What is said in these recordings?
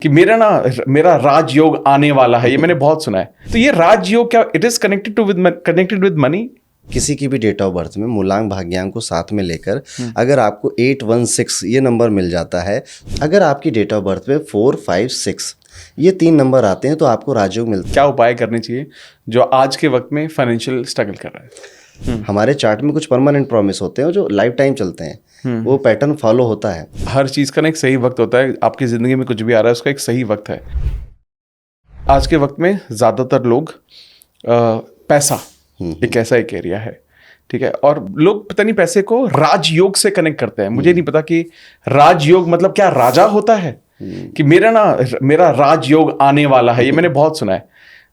कि मेरा राजयोग आने वाला है, ये मैंने बहुत सुना है। तो ये राजयोग क्या it is connected with money? किसी की भी डेट ऑफ बर्थ में मूलांक भाग्यांक को साथ में लेकर अगर आपको 816 ये नंबर मिल जाता है, अगर आपकी डेट ऑफ बर्थ में 4, 5, 6 ये 3 नंबर आते हैं तो आपको राजयोग मिलता है। क्या उपाय करने चाहिए जो आज के वक्त में फाइनेंशियल स्ट्रगल कर रहा है? हमारे चार्ट में कुछ परमानेंट प्रॉमिस होते हैं जो लाइफ टाइम चलते हैं, वो पैटर्न फॉलो होता है। हर चीज का ना एक सही वक्त होता है। आपकी जिंदगी में कुछ भी आ रहा है उसका एक सही वक्त है। आज के वक्त में ज्यादातर लोग पैसा एक ऐसा एक एरिया है, ठीक है, और लोग पता नहीं पैसे को राजयोग से कनेक्ट करते हैं। मुझे नहीं पता कि राजयोग मतलब क्या राजा होता है, कि मेरा राजयोग आने वाला है, ये मैंने बहुत सुना है,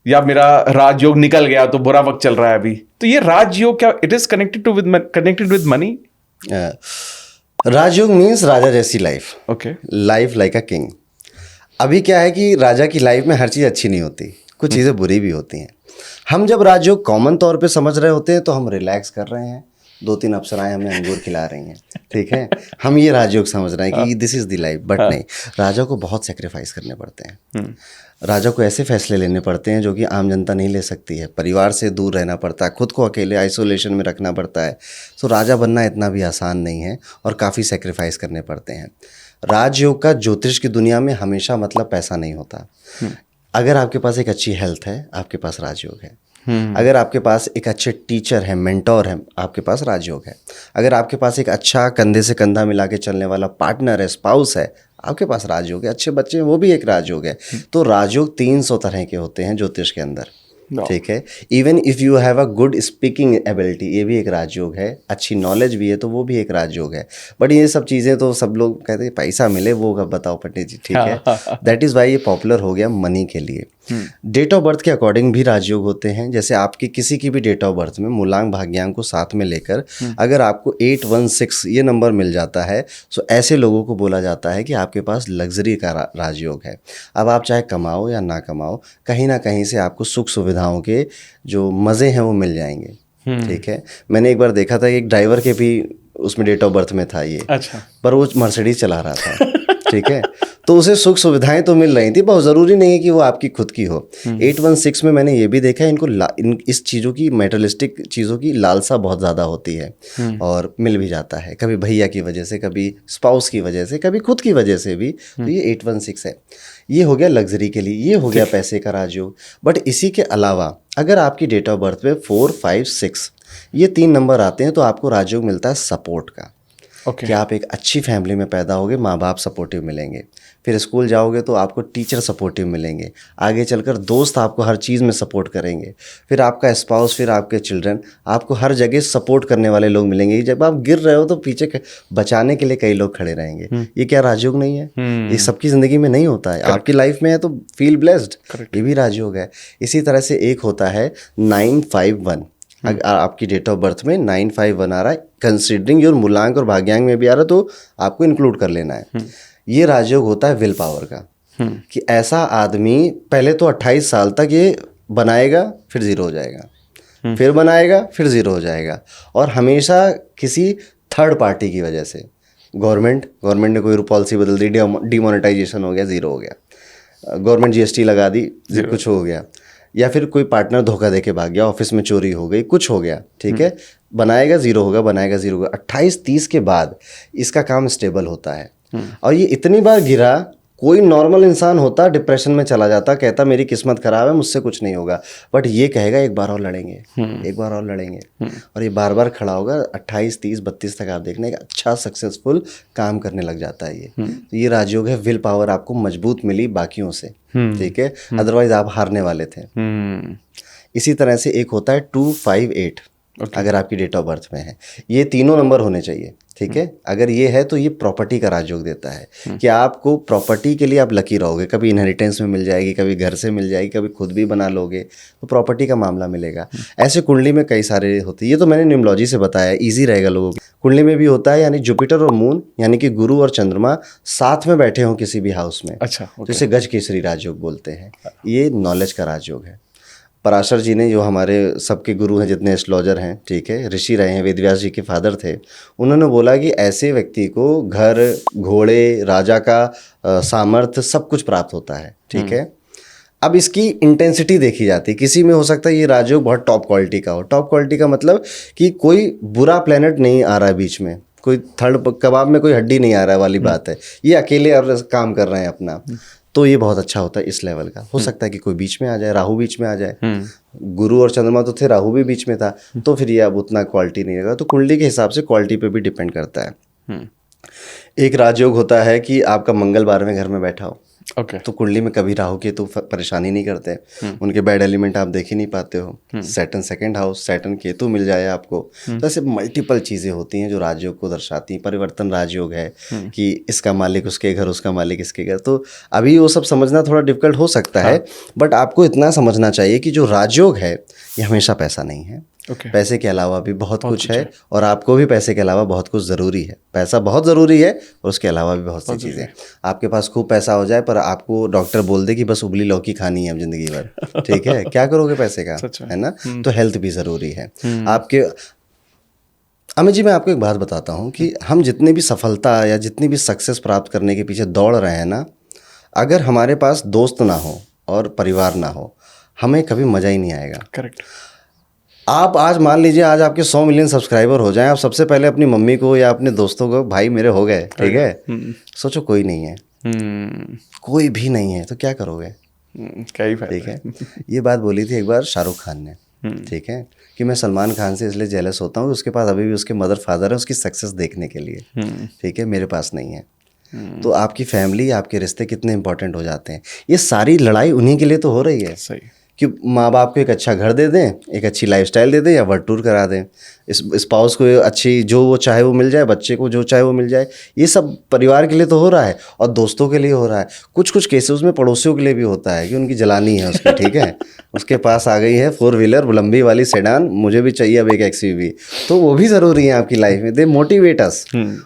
या मेरा राजयोग निकल गया तो बुरा वक्त चल रहा है अभी। तो ये राजयोग क्या it is connected with money? राजयोग मीन्स राजा जैसी life, okay, life like a king. अभी क्या है कि राजा की लाइफ में हर चीज़ अच्छी नहीं होती, कुछ चीज़ें बुरी भी होती हैं। हम जब राजयोग कॉमन तौर पे समझ रहे होते हैं तो हम रिलैक्स कर रहे हैं, 2-3 अप्सराएं हमें अंगूर खिला रही हैं, ठीक है, हम ये राजयोग समझ रहे हैं कि this is the life. But नहीं, राजा को बहुत सेक्रीफाइस करने पड़ते हैं। राजा को ऐसे फैसले लेने पड़ते हैं जो कि आम जनता नहीं ले सकती है। परिवार से दूर रहना पड़ता है, खुद को अकेले आइसोलेशन में रखना पड़ता है। तो राजा बनना इतना भी आसान नहीं है और काफ़ी सेक्रीफाइस करने पड़ते हैं। राजयोग का ज्योतिष की दुनिया में हमेशा मतलब पैसा नहीं होता। अगर आपके पास एक अच्छी हेल्थ है, आपके पास राजयोग है। अगर आपके पास एक अच्छे टीचर है, मेंटोर है, आपके पास राजयोग है। अगर आपके पास एक अच्छा कंधे से कंधा मिला के चलने वाला पार्टनर है, स्पाउस है, आपके पास राजयोग है। अच्छे बच्चे हैं, वो भी एक राजयोग है। तो राजयोग 300 तरह के होते हैं ज्योतिष के अंदर, ठीक है। Even if you have a good speaking ability, ये भी एक राजयोग है। अच्छी नॉलेज भी है तो वो भी एक राजयोग है। बट ये सब चीज़ें तो सब लोग कहते हैं पैसा मिले, वो कब बताओ पंडित जी, ठीक है। दैट इज़ वाई ये पॉपुलर हो गया मनी के लिए। डेट ऑफ बर्थ के अकॉर्डिंग भी राजयोग होते हैं। जैसे आपकी किसी की भी डेट ऑफ बर्थ में मूलांक भाग्यांक को साथ में लेकर अगर आपको 816 ये नंबर मिल जाता है तो ऐसे लोगों को बोला जाता है कि आपके पास लग्जरी का राजयोग है। अब आप चाहे कमाओ या ना कमाओ, कहीं ना कहीं से आपको सुख सुविधाओं के जो मज़े हैं वो मिल जाएंगे, ठीक है। मैंने एक बार देखा था, एक ड्राइवर के भी उसमें डेट ऑफ बर्थ में था ये, अच्छा, पर वो मर्सिडीज चला रहा था, ठीक है। तो उसे सुख सुविधाएं तो मिल रही थी, बहुत ज़रूरी नहीं है कि वो आपकी खुद की हो। 816 में मैंने ये भी देखा है, इनको इस चीज़ों की, मेटलिस्टिक चीज़ों की लालसा बहुत ज़्यादा होती है और मिल भी जाता है, कभी भैया की वजह से, कभी स्पाउस की वजह से, कभी खुद की वजह से भी। तो ये 816 है। ये हो गया लग्जरी के लिए, ये हो गया पैसे का राजयोग। बट इसी के अलावा अगर आपकी डेट ऑफ बर्थ में 4, 5, 6 ये 3 नंबर आते हैं तो आपको राजयोग मिलता है सपोर्ट का। कि आप एक अच्छी फैमिली में पैदा होगे, माँ बाप सपोर्टिव मिलेंगे। फिर स्कूल जाओगे तो आपको टीचर सपोर्टिव मिलेंगे। आगे चलकर दोस्त आपको हर चीज़ में सपोर्ट करेंगे। फिर आपका स्पाउस, फिर आपके चिल्ड्रन, आपको हर जगह सपोर्ट करने वाले लोग मिलेंगे। जब आप गिर रहे हो तो पीछे बचाने के लिए कई लोग खड़े रहेंगे। ये क्या राजयोग नहीं है? ये सबकी ज़िंदगी में नहीं होता है। आपकी लाइफ में है तो फील ब्लेस्ड, ये भी राजयोग है। इसी तरह से एक होता है 951। अगर आपकी डेट ऑफ बर्थ में 951 आ रहा है, कंसीडरिंग योर मूलांक और भाग्यांक में भी आ रहा है, तो आपको इंक्लूड कर लेना है। ये राजयोग होता है विल पावर का, कि ऐसा आदमी पहले तो 28 साल तक ये बनाएगा, फिर जीरो हो जाएगा, फिर बनाएगा, फिर जीरो हो जाएगा, और हमेशा किसी थर्ड पार्टी की वजह से। गवर्नमेंट ने कोई पॉलिसी बदल दी, डिमोनेटाइजेशन हो गया, जीरो हो गया। गवर्नमेंट GST लगा दी, कुछ हो गया। या फिर कोई पार्टनर धोखा देके भाग गया, ऑफिस में चोरी हो गई, कुछ हो गया, ठीक है। बनाएगा जीरो होगा, बनाएगा जीरो होगा। 28-30 के बाद इसका काम स्टेबल होता है। और ये इतनी बार गिरा, कोई नॉर्मल इंसान होता डिप्रेशन में चला जाता, कहता मेरी किस्मत खराब है, मुझसे कुछ नहीं होगा। बट ये कहेगा एक बार और लड़ेंगे, एक बार और लड़ेंगे, और ये बार बार खड़ा होगा। 28, 30, 32 तक आप देखने का अच्छा सक्सेसफुल काम करने लग जाता है ये। तो ये राजयोग है, विल पावर आपको मजबूत मिली बाकियों से, ठीक है, अदरवाइज आप हारने वाले थे। इसी तरह से एक होता है 258, अगर आपकी डेट ऑफ बर्थ में है। ये तीनों नंबर होने चाहिए, ठीक है। अगर ये है तो ये प्रॉपर्टी का राजयोग देता है, कि आपको प्रॉपर्टी के लिए आप लकी रहोगे। कभी इनहेरिटेंस में मिल जाएगी, कभी घर से मिल जाएगी, कभी खुद भी बना लोगे, तो प्रॉपर्टी का मामला मिलेगा। ऐसे कुंडली में कई सारे होते हैं। ये तो मैंने न्यूमरोलॉजी से बताया, ईजी रहेगा लोगों को। कुंडली में भी होता है, यानी जुपिटर और मून, यानी कि गुरु और चंद्रमा साथ में बैठे हों किसी भी हाउस में। अच्छा, तो इसे गज केसरी राजयोग बोलते हैं। ये नॉलेज का राजयोग है। पराशर जी ने, जो हमारे सबके गुरु हैं जितने एस्ट्रोलॉजर हैं, ठीक है, ऋषि रहे हैं, वेदव्यास जी के फादर थे, उन्होंने बोला कि ऐसे व्यक्ति को घर, घोड़े, राजा का सामर्थ्य सब कुछ प्राप्त होता है, ठीक है। अब इसकी इंटेंसिटी देखी जाती है, किसी में हो सकता है ये राजयोग बहुत टॉप क्वालिटी का हो। टॉप क्वालिटी का मतलब कि कोई बुरा प्लेनेट नहीं आ रहा है बीच में, कोई थर्ड कबाब में कोई हड्डी नहीं आ रहा है वाली बात है, ये अकेले और काम कर रहे हैं अपना, तो ये बहुत अच्छा होता है इस लेवल का। हो सकता है कि कोई बीच में आ जाए, राहु बीच में आ जाए, गुरु और चंद्रमा तो थे, राहु भी बीच में था, तो फिर ये अब उतना क्वालिटी नहीं रहेगा। तो कुंडली के हिसाब से क्वालिटी पे भी डिपेंड करता है। एक राजयोग होता है कि आपका मंगल 12वें घर में बैठा हो, तो कुंडली में कभी राहु केतु परेशानी नहीं करते, उनके बैड एलिमेंट आप देख ही नहीं पाते हो। Saturn second house, Saturn Ketu मिल जाए आपको, तो ऐसे मल्टीपल चीज़ें होती हैं जो राजयोग को दर्शाती हैं। परिवर्तन राजयोग है कि इसका मालिक उसके घर, उसका मालिक इसके घर, तो अभी वो सब समझना थोड़ा डिफिकल्ट हो सकता है, बट आपको इतना समझना चाहिए कि जो राजयोग है ये हमेशा पैसा नहीं है। पैसे के अलावा भी बहुत कुछ है, और आपको भी पैसे के अलावा बहुत कुछ ज़रूरी है। पैसा बहुत ज़रूरी है और उसके अलावा भी बहुत सी चीज़ें। आपके पास खूब पैसा हो जाए पर आपको डॉक्टर बोल दे कि बस उबली लौकी खानी है अब ज़िंदगी भर, ठीक है, क्या करोगे पैसे का, है ना। तो हेल्थ भी ज़रूरी है आपके। अमित जी, मैं आपको एक बात बताता हूँ कि हम जितनी भी सफलता या जितनी भी सक्सेस प्राप्त करने के पीछे दौड़ रहे हैं ना, अगर हमारे पास दोस्त ना हो और परिवार ना हो, हमें कभी मज़ा ही नहीं आएगा। करेक्ट। आप आज मान लीजिए आज आपके 100 मिलियन सब्सक्राइबर हो जाएं, आप सबसे पहले अपनी मम्मी को या अपने दोस्तों को, भाई मेरे हो गए, ठीक है, सोचो कोई नहीं है, कोई भी नहीं है, तो क्या करोगे, क्या ही फायदा, ठीक है। ये बात बोली थी एक बार शाहरुख खान ने, ठीक है, कि मैं सलमान खान से इसलिए जेलस होता हूँ कि उसके पास अभी भी उसके मदर फादर है उसकी सक्सेस देखने के लिए, ठीक है, मेरे पास नहीं है। तो आपकी फैमिली, आपके रिश्ते कितने इंपॉर्टेंट हो जाते हैं। ये सारी लड़ाई उन्हीं के लिए तो हो रही है। सही कि माँ बाप को एक अच्छा घर दे दें, एक अच्छी लाइफस्टाइल दे दें, या वर्ल्ड टूर करा दें, इस स्पाउस को अच्छी जो वो चाहे वो मिल जाए, बच्चे को जो चाहे वो मिल जाए। ये सब परिवार के लिए तो हो रहा है और दोस्तों के लिए हो रहा है। कुछ कुछ केसेस में पड़ोसियों के लिए भी होता है कि उनकी जलानी है उसकी, ठीक है, उसके पास आ गई है 4 व्हीलर लंबी वाली सेडान, मुझे भी चाहिए अब एक XUV, तो वो भी ज़रूरी है आपकी लाइफ में, दे मोटिवेट अस।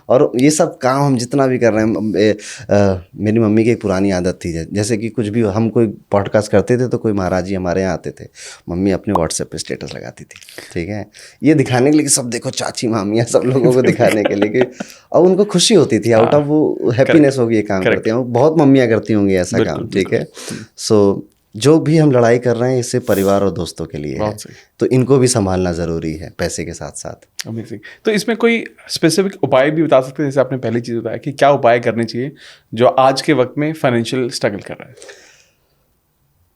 और ये सब काम हम जितना भी कर रहे हैं, मेरी मम्मी की एक पुरानी आदत थी, जैसे कि कुछ भी हम कोई पॉडकास्ट करते थे तो कोई महाराज जी हमारे यहाँ आते थे, मम्मी अपने व्हाट्सएप पे स्टेटस लगाती थी, ठीक है, ये दिखाने के लिए कि सब देखो, चाची मामियाँ सब लोगों को दिखाने के लिए, और उनको खुशी होती थी, आउट ऑफ वो हैप्पीनेस होगी ये काम करती हैं, बहुत मम्मियाँ करती होंगी ऐसा काम, ठीक है। सो जो भी हम लड़ाई कर रहे हैं इससे परिवार और दोस्तों के लिए है, तो इनको भी संभालना ज़रूरी है पैसे के साथ साथ। अमेजिंग। तो इसमें कोई स्पेसिफिक उपाय भी बता सकते हैं, जैसे आपने पहली चीज़ बताया कि क्या उपाय करने चाहिए जो आज के वक्त में फाइनेंशियल स्ट्रगल कर रहा है।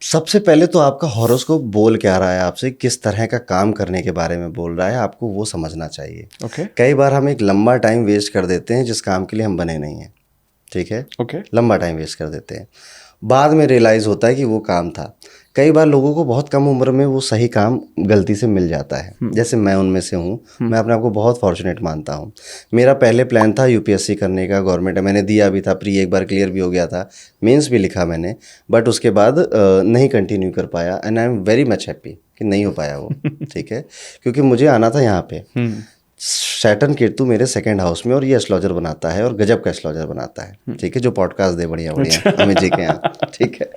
सबसे पहले तो आपका हॉरोस्कोप बोल क्या रहा है आपसे, किस तरह का काम करने के बारे में बोल रहा है, आपको वो समझना चाहिए। कई बार हम एक लंबा टाइम वेस्ट कर देते हैं जिस काम के लिए हम बने नहीं हैं, ठीक है, लंबा टाइम वेस्ट कर देते हैं, बाद में रियलाइज़ होता है कि वो काम था। कई बार लोगों को बहुत कम उम्र में वो सही काम गलती से मिल जाता है, जैसे मैं उनमें से हूँ। मैं अपने आप को बहुत फॉर्चुनेट मानता हूँ। मेरा पहले प्लान था UPSC करने का, गवर्नमेंट मैंने दिया भी था, प्री एक बार क्लियर भी हो गया था, मेंस भी लिखा मैंने, बट उसके बाद नहीं कंटिन्यू कर पाया, and I am very much happy कि नहीं हो पाया वो, ठीक है, क्योंकि मुझे आना था यहाँ पे। सैटर्न केतु मेरे सेकंड हाउस में, और ये एस्ट्रोलॉजर बनाता है, और गजब का एस्ट्रोलॉजर बनाता है, ठीक है, जो पॉडकास्ट दे बढ़िया बढ़िया अमित जी के यहाँ, ठीक है।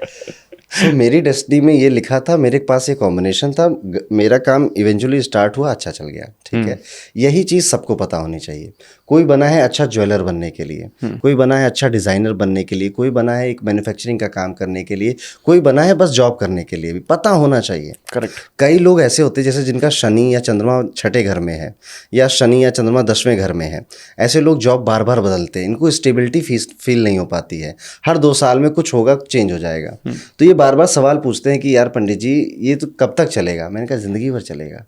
सो मेरी डेस्टिनी में ये लिखा था, मेरे पास ये कॉम्बिनेशन था, मेरा काम इवेंचुअली स्टार्ट हुआ, अच्छा चल गया, ठीक है। यही चीज़ सबको पता होनी चाहिए। कोई बना है अच्छा ज्वेलर बनने के लिए, कोई बना है अच्छा डिज़ाइनर बनने के लिए, कोई बना है एक मैन्युफैक्चरिंग का काम करने के लिए, कोई बना है बस जॉब करने के लिए, भी पता होना चाहिए। करेक्ट। कई लोग ऐसे होते हैं जैसे जिनका शनि या चंद्रमा 6ठे घर में है, या शनि या चंद्रमा 10वें घर में है, ऐसे लोग जॉब बार बार बदलते हैं, इनको स्टेबिलिटी फील नहीं हो पाती है, हर 2 साल में कुछ होगा, चेंज हो जाएगा। तो ये बार बार सवाल पूछते हैं कि यार पंडित जी ये तो कब तक चलेगा। मैंने कहा ज़िंदगी भर चलेगा,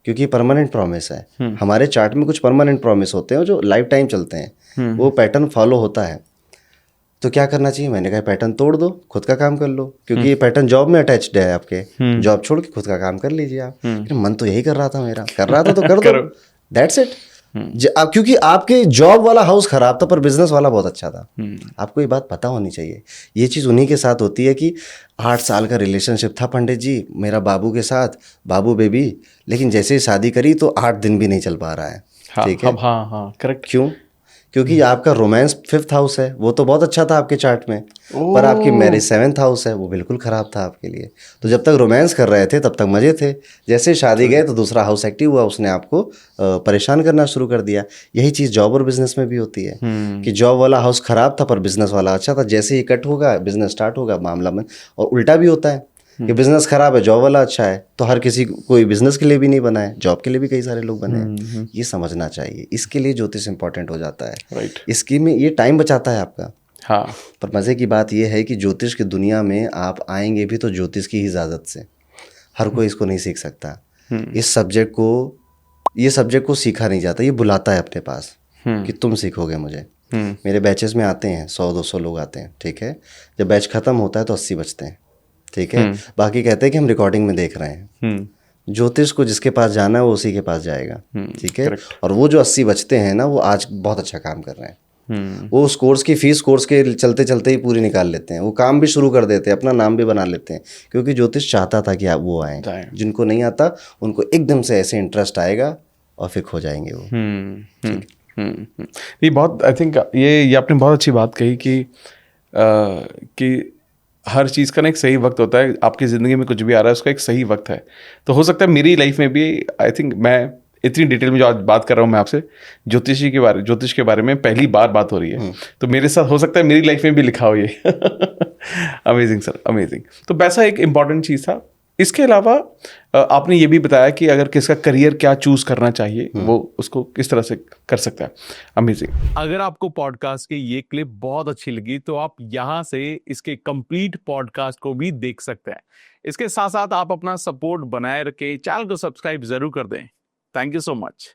क्योंकि परमानेंट प्रॉमिस है। हमारे चार्ट में कुछ परमानेंट प्रॉमिस होते हैं जो लाइफ टाइम चलते हैं, वो पैटर्न फॉलो होता है। तो क्या करना चाहिए, मैंने कहा पैटर्न तोड़ दो, खुद का काम कर लो, क्योंकि ये पैटर्न जॉब में अटैच्ड है आपके, जॉब छोड़ के खुद का काम कर लीजिए आप। मन तो यही कर रहा था मेरा, कर रहा था तो कर दो, दैट्स इट। क्योंकि आपके जॉब वाला हाउस खराब था पर बिजनेस वाला बहुत अच्छा था। आपको ये बात पता होनी चाहिए। ये चीज़ उन्हीं के साथ होती है कि 8 साल का रिलेशनशिप था पंडित जी मेरा बाबू के साथ, बाबू बेबी, लेकिन जैसे ही शादी करी तो 8 दिन भी नहीं चल पा रहा है, ठीक है। हाँ, करेक्ट। क्यों? क्योंकि आपका रोमांस 5th हाउस है, वो तो बहुत अच्छा था आपके चार्ट में, पर आपकी मैरिज 7th हाउस है, वो बिल्कुल खराब था आपके लिए। तो जब तक रोमांस कर रहे थे तब तक मजे थे, जैसे शादी गए तो दूसरा हाउस एक्टिव हुआ, उसने आपको परेशान करना शुरू कर दिया। यही चीज़ जॉब और बिजनेस में भी होती है कि जॉब वाला हाउस खराब था पर बिजनेस वाला अच्छा था, जैसे ही कट होगा बिजनेस स्टार्ट होगा मामला में। और उल्टा भी होता है कि बिजनेस खराब है, जॉब वाला अच्छा है, तो हर किसी कोई बिजनेस के लिए भी नहीं बना है, जॉब के लिए भी कई सारे लोग बने हैं। ये समझना चाहिए, इसके लिए ज्योतिष इंपॉर्टेंट हो जाता है। राइट। इसकी में ये टाइम बचाता है आपका। हाँ। पर मज़े की बात यह है कि ज्योतिष की दुनिया में आप आएंगे भी तो ज्योतिष की ही इजाज़त से, हर कोई इसको नहीं सीख सकता। इस सब्जेक्ट को, ये सब्जेक्ट को सीखा नहीं जाता, ये बुलाता है अपने पास कि तुम सीखोगे मुझे। मेरे बैचेस में आते हैं 100-200 लोग आते हैं, ठीक है। जब बैच ख़त्म होता है तो 80 बचते हैं, ठीक है। बाकी कहते हैं कि हम रिकॉर्डिंग में देख रहे हैं। ज्योतिष को जिसके पास जाना है वो उसी के पास जाएगा, ठीक है। और वो जो 80 बचते हैं ना, वो आज बहुत अच्छा काम कर रहे हैं। वो उस कोर्स की फीस कोर्स के चलते चलते ही पूरी निकाल लेते हैं, वो काम भी शुरू कर देते हैं, अपना नाम भी बना लेते हैं, क्योंकि ज्योतिष चाहता था कि आप वो आएँ। जिनको नहीं आता उनको एकदम से ऐसे इंटरेस्ट आएगा और फिर खो जाएंगे वो। ये बहुत, आई थिंक ये आपने बहुत अच्छी बात कही कि हर चीज़ का ना एक सही वक्त होता है। आपकी ज़िंदगी में कुछ भी आ रहा है उसका एक सही वक्त है। तो हो सकता है मेरी लाइफ में भी, आई थिंक मैं इतनी डिटेल में जो आज बात कर रहा हूँ मैं आपसे, ज्योतिष के बारे में पहली बार बात हो रही है, तो मेरे साथ हो सकता है मेरी लाइफ में भी लिखा हो ये। Amazing sir, amazing. तो पैसा एक इम्पॉर्टेंट चीज़ था। इसके अलावा आपने ये भी बताया कि अगर किसका करियर क्या चूज करना चाहिए, वो उसको किस तरह से कर सकता है। अमेजिंग। अगर आपको पॉडकास्ट की ये क्लिप बहुत अच्छी लगी तो आप यहाँ से इसके कंप्लीट पॉडकास्ट को भी देख सकते हैं। इसके साथ साथ आप अपना सपोर्ट बनाए रखें, चैनल को सब्सक्राइब जरूर कर दें। Thank you so much.